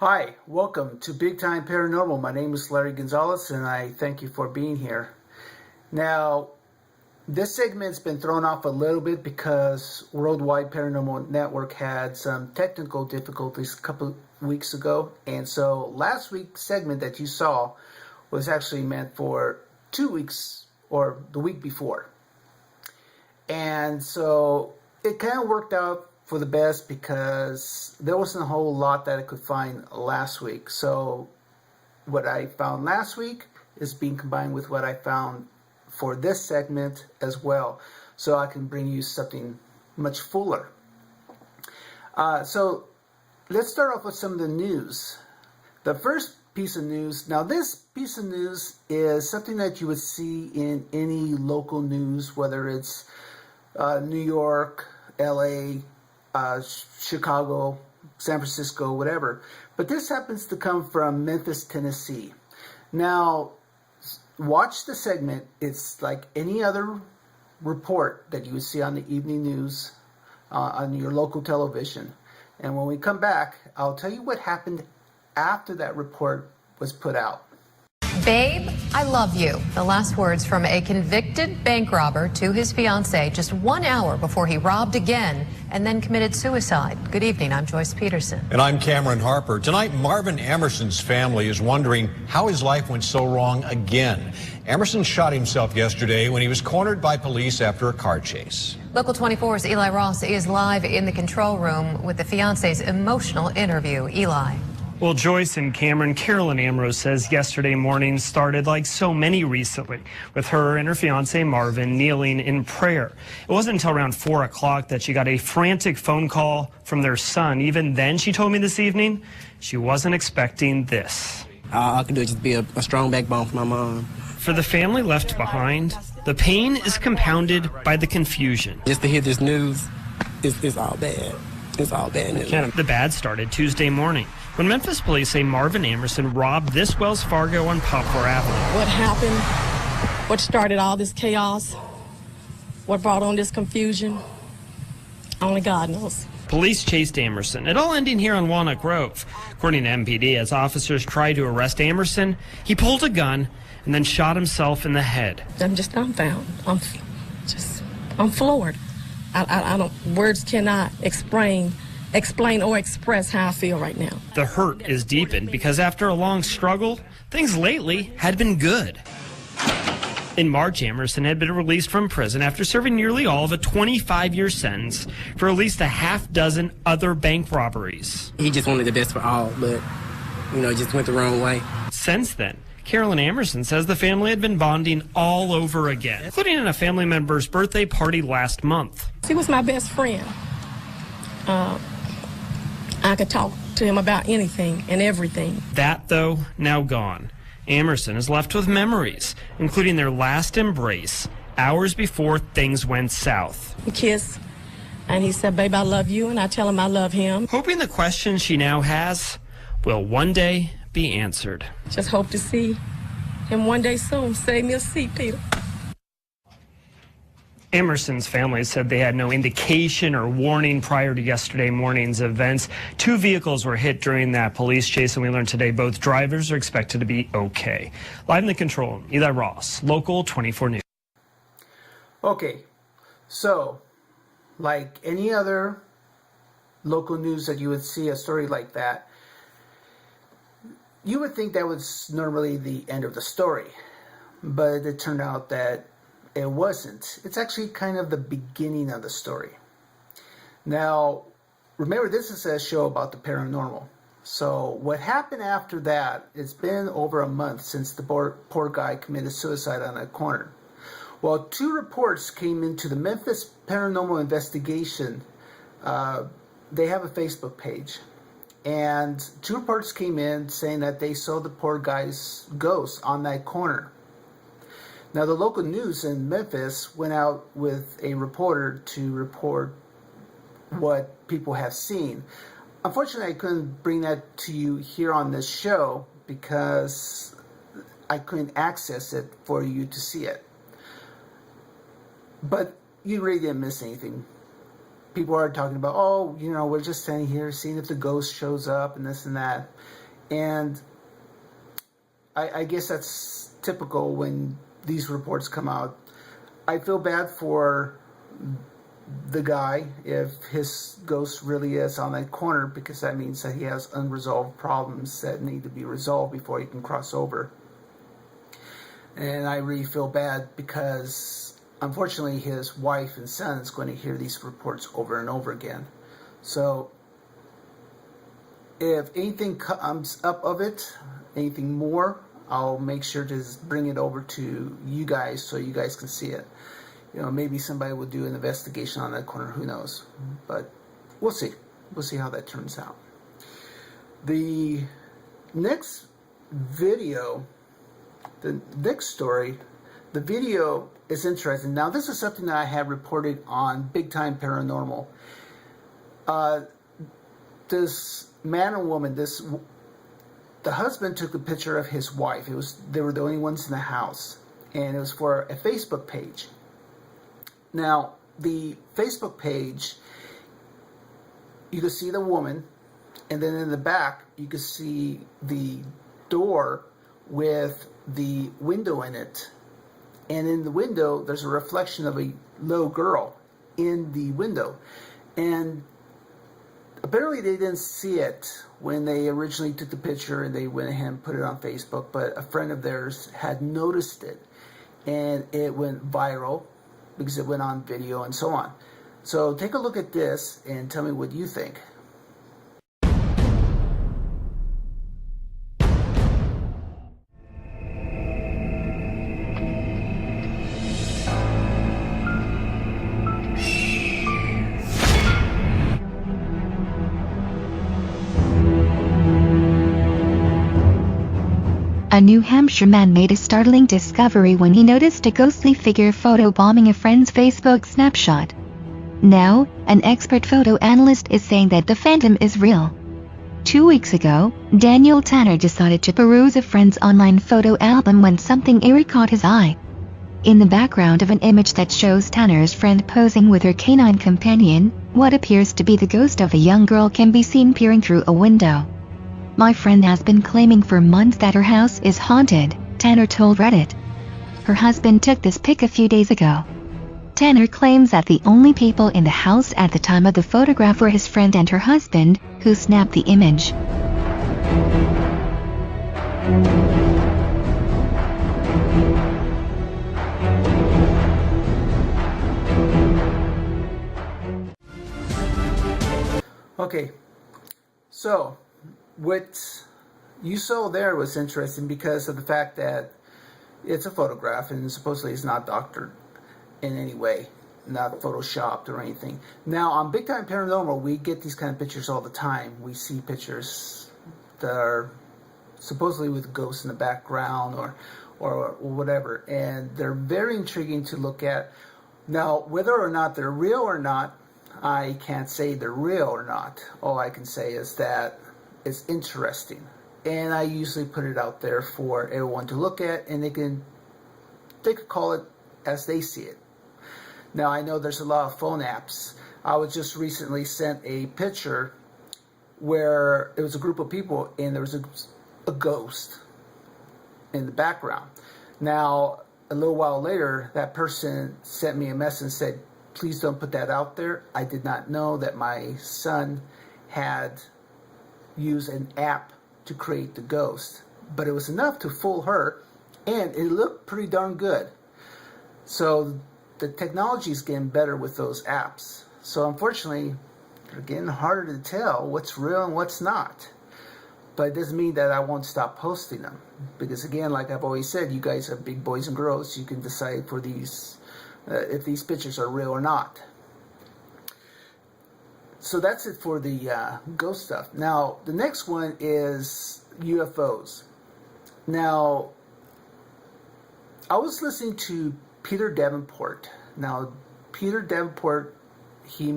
Hi, welcome to Big Time Paranormal. My name is Larry Gonzalez and I thank you for being here. Now, this segment's been thrown off a little bit because Worldwide Paranormal Network had some technical difficulties a couple weeks ago. And so last week's segment that you saw was actually meant for 2 weeks or the week before. And so it kind of worked out for the best because there wasn't a whole lot that I could find last week. So what I found last week is being combined with what I found for this segment as well. So I can bring you something much fuller. So let's start off with some of the news. The first piece of news, now this piece of news is something that you would see in any local news, whether it's New York, LA, Chicago, San Francisco, whatever. But this happens to come from Memphis, Tennessee. Now, watch the segment. It's like any other report that you would see on the evening news on your local television. And when we come back, I'll tell you what happened after that report was put out. Babe, I love you. The last words from a convicted bank robber to his fiancée just 1 hour before he robbed again and then committed suicide. Good evening. I'm Joyce Peterson. And I'm Cameron Harper. Tonight, Marvin Emerson's family is wondering how his life went so wrong again. Emerson shot himself yesterday when he was cornered by police after a car chase. Local 24's Eli Ross is live in the control room with the fiancé's emotional interview. Eli. Well, Joyce and Cameron, Carolyn Ambrose says yesterday morning started like so many recently, with her and her fiancé Marvin kneeling in prayer. It wasn't until around 4 o'clock that she got a frantic phone call from their son. Even then, she told me this evening, she wasn't expecting this. All I can do is just be a strong backbone for my mom. For the family left behind, the pain is compounded by the confusion. Just to hear this news is all bad. It's all bad news. The bad started Tuesday morning when Memphis police say Marvin Emerson robbed this Wells Fargo on Poplar Avenue. What happened? What started all this chaos? What brought on this confusion? Only God knows. Police chased Emerson, it all ending here on Walnut Grove. According to MPD, as officers tried to arrest Emerson, he pulled a gun and then shot himself in the head. I'm just dumbfounded. I'm floored. I don't, words cannot explain or express how I feel right now. The hurt is deepened because after a long struggle, things lately had been good. In March, Emerson had been released from prison after serving nearly all of a 25-year sentence for at least a half dozen other bank robberies. He just wanted the best for all, but, it just went the wrong way. Since then, Carolyn Emerson says the family had been bonding all over again, including at a family member's birthday party last month. He was my best friend. I could talk to him about anything and everything. That, though, now gone. Emerson is left with memories, including their last embrace, hours before things went south. We kissed, and he said, "Babe, I love you," and I tell him I love him. Hoping the question she now has will one day be answered. Just hope to see him one day soon. Save me a seat, Peter. Emerson's family said they had no indication or warning prior to yesterday morning's events. 2 vehicles were hit during that police chase, and we learned today both drivers are expected to be okay. Live in the control room, Eli Ross, Local 24 News. Okay, so like any other local news that you would see a story like that, you would think that was normally the end of the story, but it turned out that it wasn't. It's actually kind of the beginning of the story. Now, remember, this is a show about the paranormal. So what happened after that, it's been over a month since the poor guy committed suicide on a corner. Well, 2 reports came into the Memphis Paranormal Investigation. They have a Facebook page. And 2 reports came in saying that they saw the poor guy's ghost on that corner. Now, the local news in Memphis went out with a reporter to report what people have seen. Unfortunately, I couldn't bring that to you here on this show because I couldn't access it for you to see it. But you really didn't miss anything. people are talking about, oh, we're just standing here seeing if the ghost shows up and this and that. And I guess that's typical when these reports come out. I feel bad for the guy if his ghost really is on that corner, because that means that he has unresolved problems that need to be resolved before he can cross over. And I really feel bad because unfortunately his wife and son is going to hear these reports over and over again. So if anything comes up of it, anything more, I'll make sure to bring it over to you guys so you guys can see it. Maybe somebody will do an investigation on that corner, who knows. But we'll see. We'll see how that turns out. The next video, the next story, the video is interesting. Now, this is something that I have reported on Big Time Paranormal. This man and woman, the husband took a picture of his wife. They were the only ones in the house, and it was for a Facebook page. Now, the Facebook page, you can see the woman, and then in the back, you can see the door with the window in it. And in the window, there's a reflection of a little girl in the window. And apparently they didn't see it when they originally took the picture and they went ahead and put it on Facebook, but a friend of theirs had noticed it, and it went viral because it went on video and so on. So take a look at this and tell me what you think. A New Hampshire man made a startling discovery when he noticed a ghostly figure photobombing a friend's Facebook snapshot. Now, an expert photo analyst is saying that the phantom is real. 2 weeks ago, Daniel Tanner decided to peruse a friend's online photo album when something eerie caught his eye. In the background of an image that shows Tanner's friend posing with her canine companion, what appears to be the ghost of a young girl can be seen peering through a window. "My friend has been claiming for months that her house is haunted," Tanner told Reddit. Her husband took this pic a few days ago. Tanner claims that the only people in the house at the time of the photograph were his friend and her husband, who snapped the image. Okay, so what you saw there was interesting because of the fact that it's a photograph and supposedly it's not doctored in any way, not photoshopped or anything. Now, on Big Time Paranormal, we get these kind of pictures all the time. We see pictures that are supposedly with ghosts in the background or whatever, and they're very intriguing to look at. Now, whether or not they're real or not, I can't say they're real or not. All I can say is that it's interesting, and I usually put it out there for everyone to look at, and they could call it as they see it. Now, I know there's a lot of phone apps. I was just recently sent a picture where it was a group of people and there was a ghost in the background. Now, a little while later, that person sent me a message and said, "Please don't put that out there. I did not know that my son had used an app to create the ghost." But it was enough to fool her, and it looked pretty darn good. So the technology is getting better with those apps. So unfortunately, they're getting harder to tell what's real and what's not. But it doesn't mean that I won't stop posting them. Because again, like I've always said, you guys are big boys and girls. You can decide for these if these pictures are real or not. So that's it for the ghost stuff. Now, the next one is UFOs. Now, I was listening to Peter Davenport. Now, Peter Davenport, he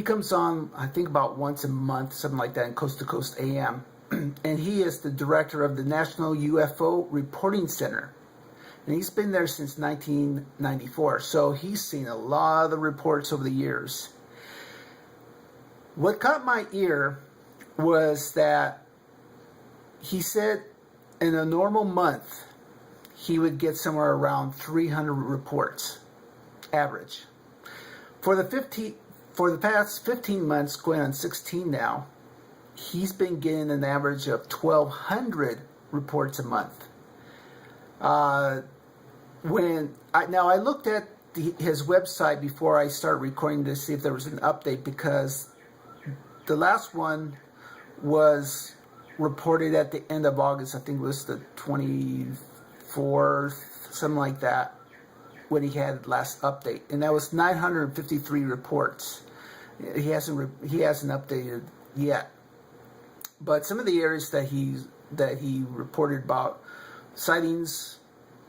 comes on, I think, about once a month, something like that, in Coast to Coast AM. And he is the director of the National UFO Reporting Center. And he's been there since 1994. So he's seen a lot of the reports over the years. What caught my ear was that he said in a normal month, he would get somewhere around 300 reports, average. For the past 15 months, going on 16 now, he's been getting an average of 1,200 reports a month. I looked at his website before I started recording this to see if there was an update, because the last one was reported at the end of August. I think it was the 24th, something like that, when he had last update, and that was 953 reports. He hasn't updated yet, but some of the areas that he reported about sightings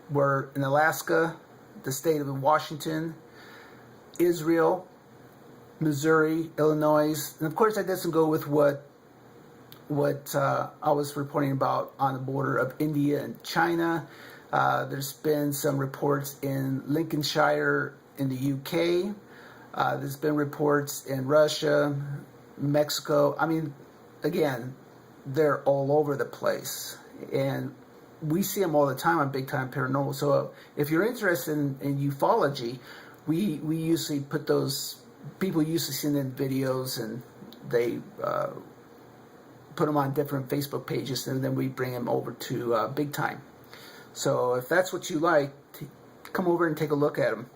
were in Alaska, the state of Washington, Israel, Missouri, Illinois, and of course that doesn't go with what I was reporting about on the border of India and China. There's been some reports in Lincolnshire in the UK. There's been reports in Russia, Mexico. I mean, again, they're all over the place, and we see them all the time on Big Time Paranormal. So if you're interested in ufology, we usually put those, people usually send in videos, and they put them on different Facebook pages, and then we bring them over to Big Time. So if that's what you like, come over and take a look at them.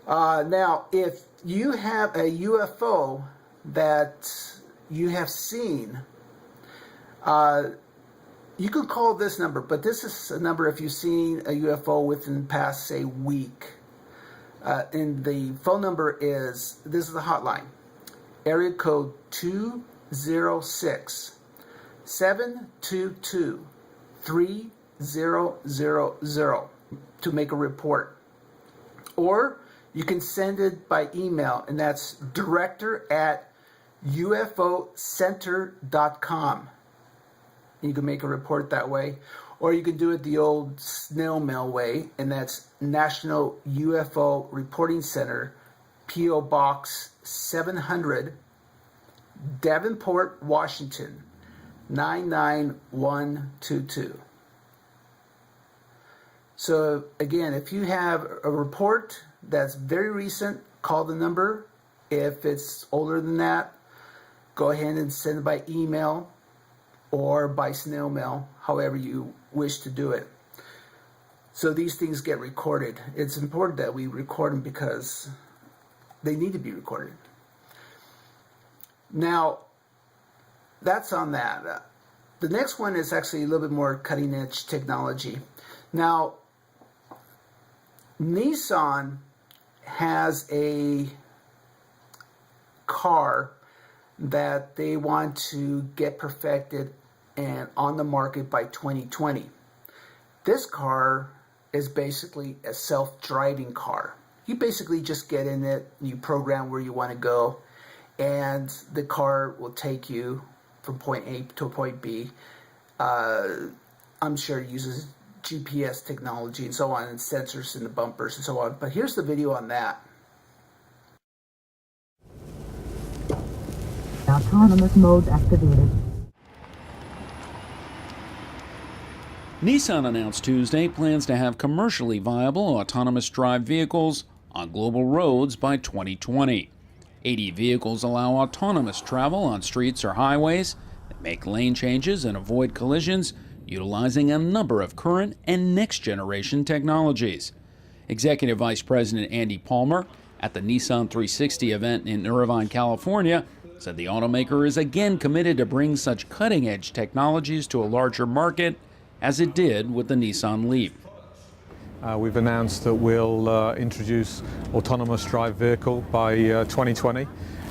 Now, if you have a UFO that you have seen, you can call this number, but this is a number if you've seen a UFO within the past, say, week. And the phone number is, this is the hotline, area code 206-722-3000 to make a report. Or you can send it by email, and that's director@ufocenter.com. You can make a report that way. Or you can do it the old snail mail way, and that's National UFO Reporting Center, P.O. Box 700, Davenport, Washington, 99122. So again, if you have a report that's very recent, call the number. If it's older than that, go ahead and send it by email or by snail mail, however you wish to do it. So these things get recorded. It's important that we record them because they need to be recorded. Now, that's on that. The next one is actually a little bit more cutting edge technology. Now, Nissan has a car that they want to get perfected and on the market by 2020. This car is basically a self-driving car. You basically just get in it, you program where you want to go, and the car will take you from point A to point B. I'm sure it uses GPS technology and so on, and sensors in the bumpers and so on. But here's the video on that. Autonomous mode activated. Nissan announced Tuesday plans to have commercially viable autonomous drive vehicles on global roads by 2020. 80 vehicles allow autonomous travel on streets or highways that make lane changes and avoid collisions, utilizing a number of current and next-generation technologies. Executive Vice President Andy Palmer at the Nissan 360 event in Irvine, California, said the automaker is again committed to bring such cutting-edge technologies to a larger market as it did with the Nissan Leaf. We've announced that we'll introduce autonomous drive vehicle by 2020,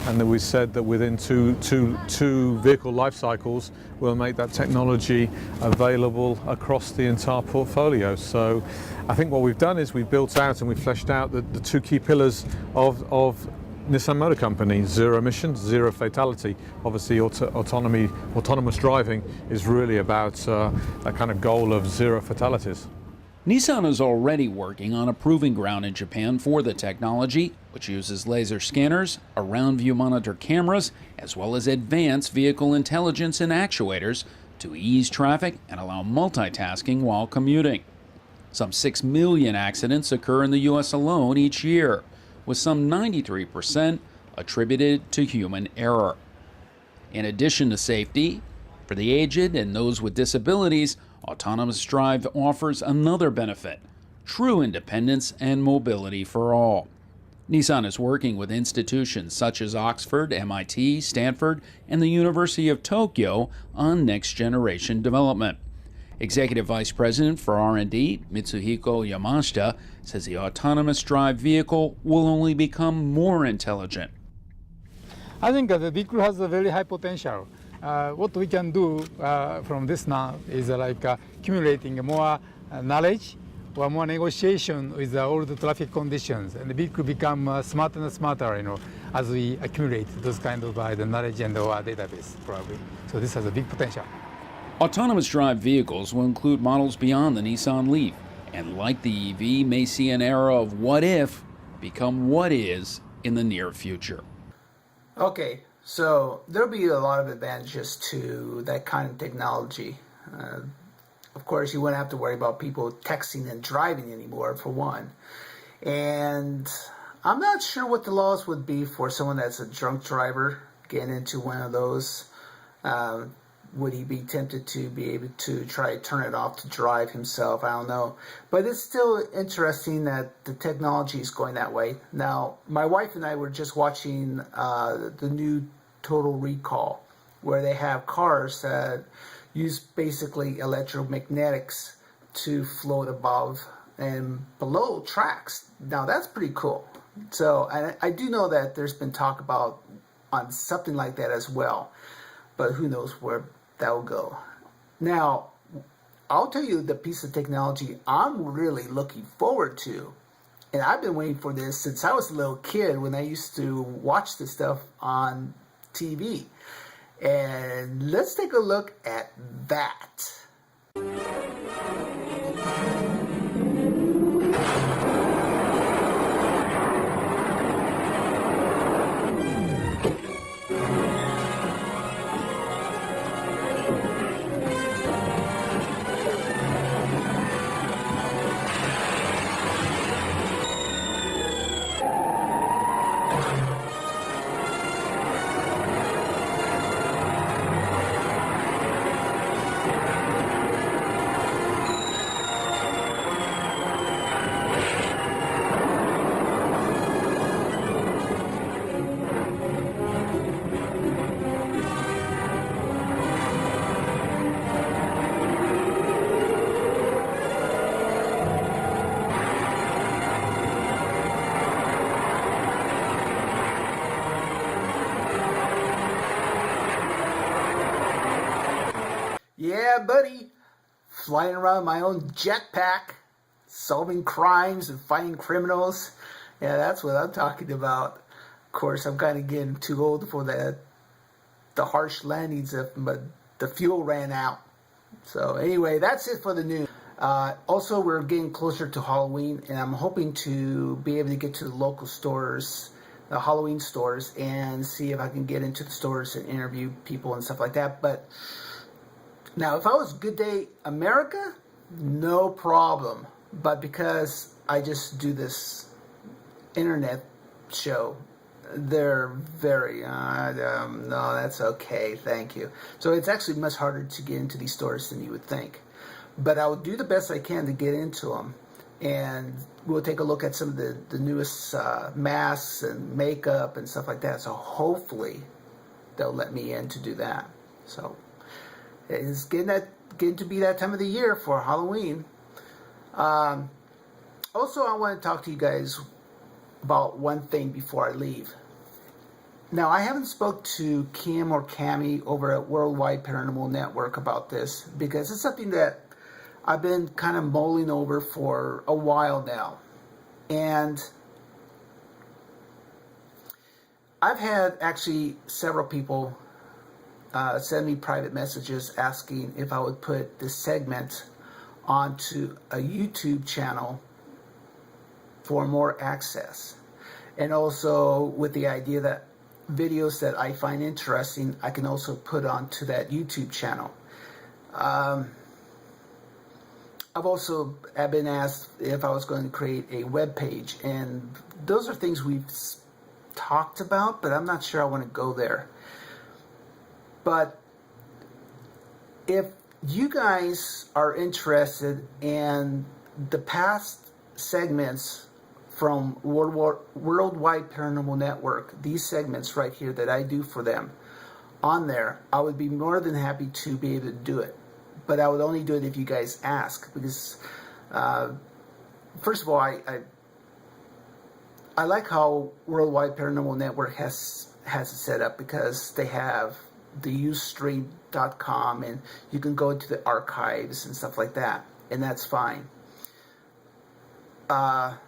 and that we said that within two vehicle life cycles we'll make that technology available across the entire portfolio. So I think what we've done is we've built out and we've fleshed out the two key pillars of Nissan Motor Company: zero emissions, zero fatality. Obviously autonomous driving is really about that kind of goal of zero fatalities. Nissan is already working on a proving ground in Japan for the technology, which uses laser scanners, around view monitor cameras, as well as advanced vehicle intelligence and actuators to ease traffic and allow multitasking while commuting. Some 6 million accidents occur in the U.S. alone each year, with some 93% attributed to human error. In addition to safety, for the aged and those with disabilities, autonomous drive offers another benefit: true independence and mobility for all. Nissan is working with institutions such as Oxford, MIT, Stanford, and the University of Tokyo on next-generation development. Executive Vice President for R&D, Mitsuhiko Yamashita, says the autonomous drive vehicle will only become more intelligent. I think the vehicle has a very high potential. What we can do from this now is accumulating more knowledge or more negotiation with all the traffic conditions, and the vehicle become smarter and smarter, as we accumulate those kind of the knowledge and our database, probably. So this has a big potential. Autonomous drive vehicles will include models beyond the Nissan Leaf, and like the EV, may see an era of what if become what is in the near future. Okay, so there'll be a lot of advantages to that kind of technology. Of course, you wouldn't have to worry about people texting and driving anymore, for one. And I'm not sure what the laws would be for someone that's a drunk driver getting into one of those. Would he be tempted to be able to try to turn it off to drive himself? I don't know. But it's still interesting that the technology is going that way. Now, my wife and I were just watching the new Total Recall, where they have cars that use basically electromagnetics to float above and below tracks. Now, that's pretty cool. So I do know that there's been talk about on something like that as well. But who knows where that will go. Now, I'll tell you the piece of technology I'm really looking forward to, and I've been waiting for this since I was a little kid when I used to watch this stuff on TV. And let's take a look at that. Yeah, buddy. Flying around my own jetpack, solving crimes and fighting criminals. Yeah, that's what I'm talking about. Of course, I'm kind of getting too old for the harsh landings, but the fuel ran out. So anyway, that's it for the news. Also, we're getting closer to Halloween, and I'm hoping to be able to get to the local stores, the Halloween stores, and see if I can get into the stores and interview people and stuff like that. But now, if I was Good Day America, no problem. But because I just do this internet show, they're very, no, that's okay, thank you. So it's actually much harder to get into these stores than you would think. But I will do the best I can to get into them. And we'll take a look at some of the newest masks and makeup and stuff like that. So hopefully they'll let me in to do that. So it's getting to be that time of the year for Halloween. Also, I want to talk to you guys about one thing before I leave. Now, I haven't spoke to Kim or Cami over at Worldwide Paranormal Network about this because it's something that I've been kind of mulling over for a while now. And I've had actually several people send me private messages asking if I would put this segment onto a YouTube channel for more access. And also with the idea that videos that I find interesting, I can also put onto that YouTube channel. I've been asked if I was going to create a web page, and those are things we've talked about, but I'm not sure I want to go there. But if you guys are interested in the past segments from Worldwide Paranormal Network, these segments right here that I do for them on there, I would be more than happy to be able to do it. But I would only do it if you guys ask, because first of all, I like how Worldwide Paranormal Network has it set up, because they have the Ustream.com, and you can go into the archives and stuff like that, and that's fine. I'm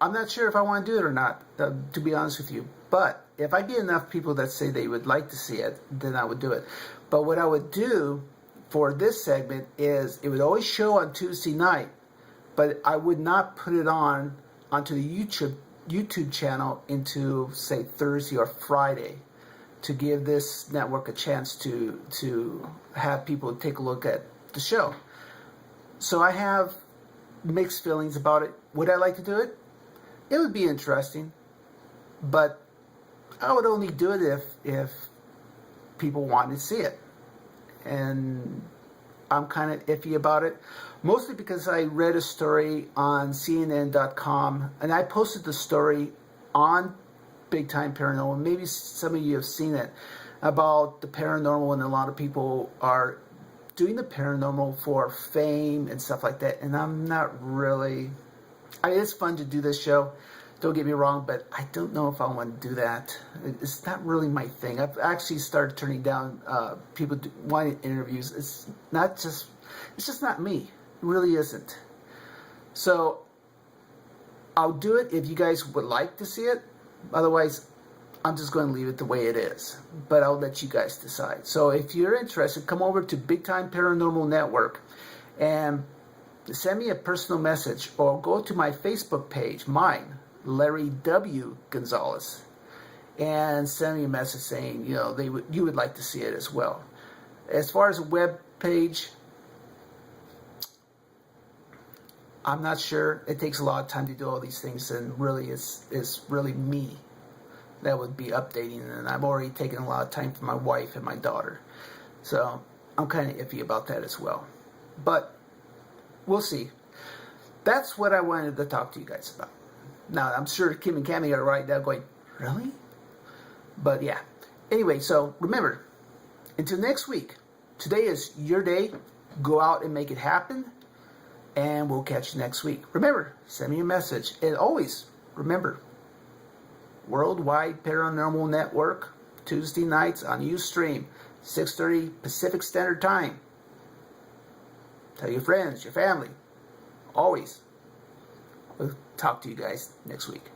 not sure if I want to do it or not, to be honest with you. But if I get enough people that say they would like to see it, then I would do it. But what I would do for this segment is it would always show on Tuesday night, but I would not put it onto the YouTube channel into, say, Thursday or Friday, to give this network a chance to have people take a look at the show. So I have mixed feelings about it. Would I like to do it? It would be interesting, but I would only do it if people wanted to see it. And I'm kind of iffy about it, mostly because I read a story on CNN.com, and I posted the story on Big Time Paranormal. Maybe some of you have seen it, about the paranormal, and a lot of people are doing the paranormal for fame and stuff like that. And I'm not really... it's fun to do this show, don't get me wrong, but I don't know if I want to do that. It's not really my thing. I've actually started turning down people wanting interviews. It's just not me. It really isn't. So I'll do it if you guys would like to see it. Otherwise, I'm just going to leave it the way it is. But I'll let you guys decide. So if you're interested, come over to Big Time Paranormal Network and send me a personal message, or go to my Facebook page, mine, Larry W. Gonzalez, and send me a message saying, you would like to see it as well. As far as a web page, I'm not sure. It takes a lot of time to do all these things, and really it's really me that would be updating, and I've already taken a lot of time from my wife and my daughter. So I'm kind of iffy about that as well. But we'll see. That's what I wanted to talk to you guys about. Now, I'm sure Kim and Cammy are right now going, really? But yeah. Anyway, so remember, until next week, today is your day. Go out and make it happen. And we'll catch you next week. Remember, send me a message. And always, remember, Worldwide Paranormal Network, Tuesday nights on Ustream, 6:30 Pacific Standard Time. Tell your friends, your family. Always. We'll talk to you guys next week.